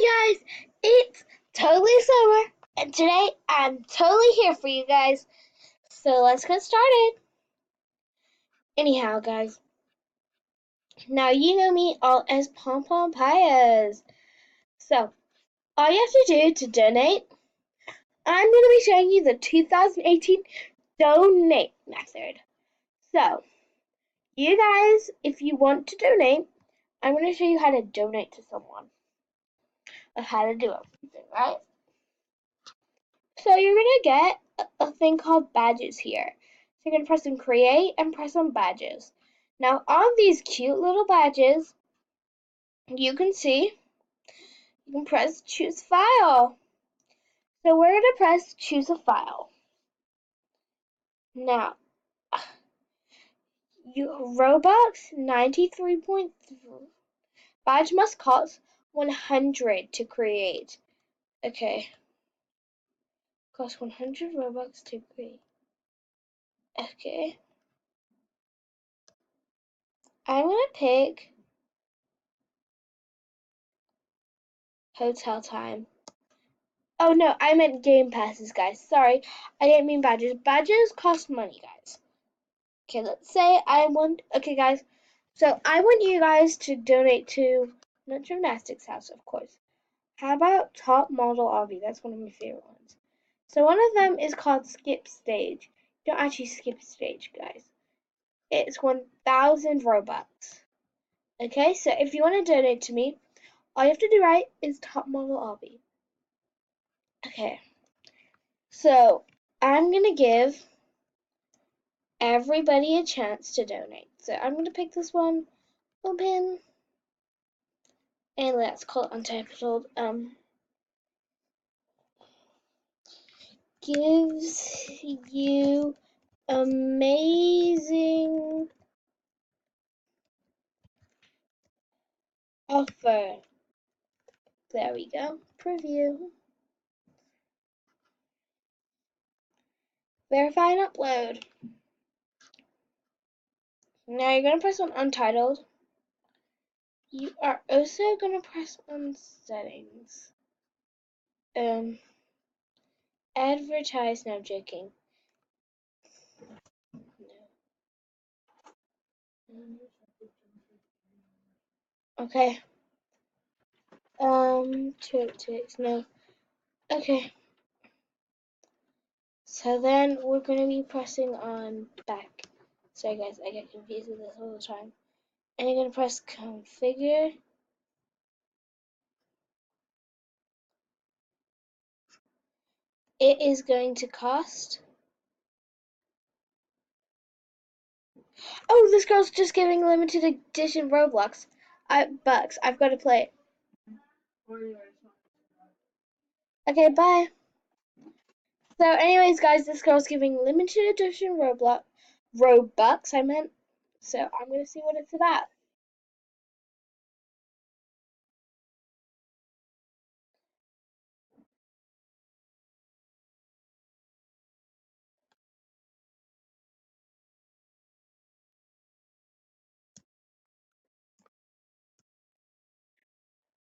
Hi guys, it's totally summer, and today I'm totally here for you guys. So let's get started. Anyhow, guys, now you know me all as Pom Pom Pias. So all you have to do to donate, I'm going to be showing you the 2018 donate method. So you guys, if you want to donate, I'm going to show you how to donate to someone, or how to do everything, right? So you're gonna get a thing called badges here. So you're gonna press on create and press on badges. Now on these cute little badges, you can see, you can press choose file. So we're gonna press choose a file. Now, Robux 93.3 badge must cost 100 to create. Okay, cost 100 Robux to create. Okay, I'm gonna pick hotel time. Oh no, I meant game passes, guys. Sorry, I didn't mean badges. Badges cost money, guys. Okay, let's say okay, guys. So I want you guys to donate to, not Gymnastics House, of course. How about Top Model Obby? That's one of my favorite ones. So one of them is called Skip Stage. Don't actually skip stage, guys. It's 1,000 Robux. Okay, so if you want to donate to me, all you have to do right is Top Model Obby. Okay. So I'm gonna give everybody a chance to donate. So I'm gonna pick this one, open, and let's call it Untitled. Gives you amazing offer. There we go. Preview. Verify and upload. Now you're gonna press on Untitled. You are also gonna press on Settings. Advertise. No, I'm joking. No. Okay. No. Okay. So then we're gonna be pressing on back. Sorry guys, I get confused with this all the time. And you're gonna press configure. It is going to cost. Oh, this girl's just giving limited edition Roblox. Bucks. I've got to play it. Okay, bye. So, anyways, guys, this girl's giving limited edition Robux. I meant. So I'm gonna see what it's about.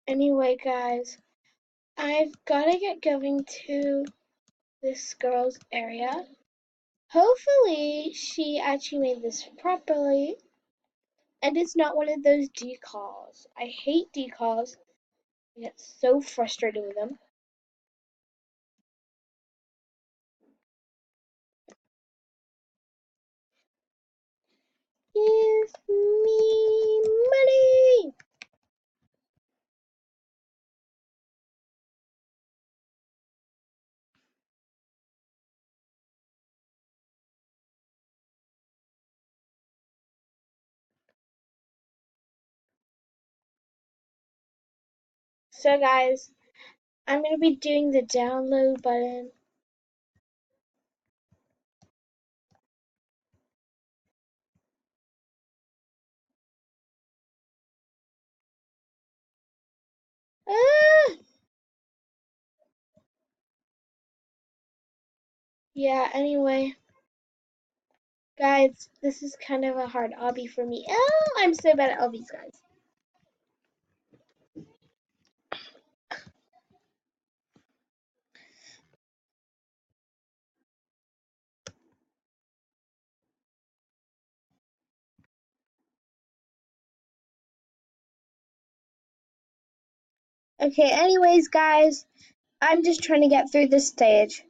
Anyway, guys, I've gotta get going to this girl's area. Hopefully she actually made this properly and it's not one of those decals. I hate decals. I get so frustrated with them. Give me money! So guys, I'm going to be doing the download button. Ah! Yeah, anyway. Guys, this is kind of a hard obby for me. Oh, I'm so bad at obbies, guys. Okay, anyways, guys, I'm just trying to get through this stage.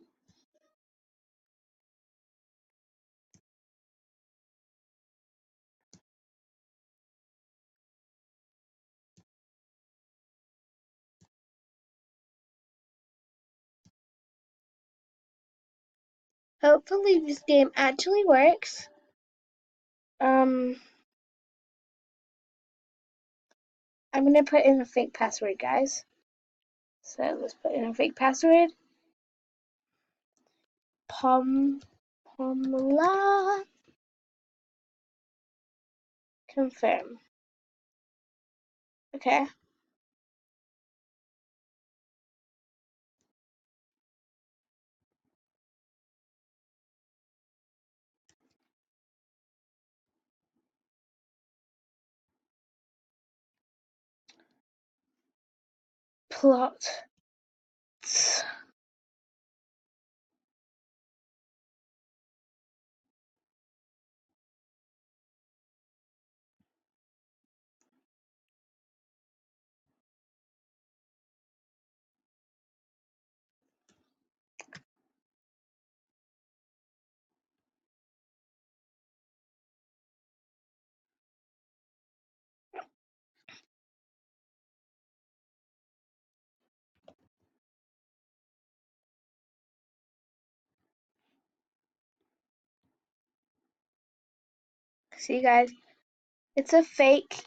Hopefully this game actually works. I'm gonna put in a fake password, guys. So let's put in a fake password. Pamela. Confirm. Okay. Plot. See, guys, it's a fake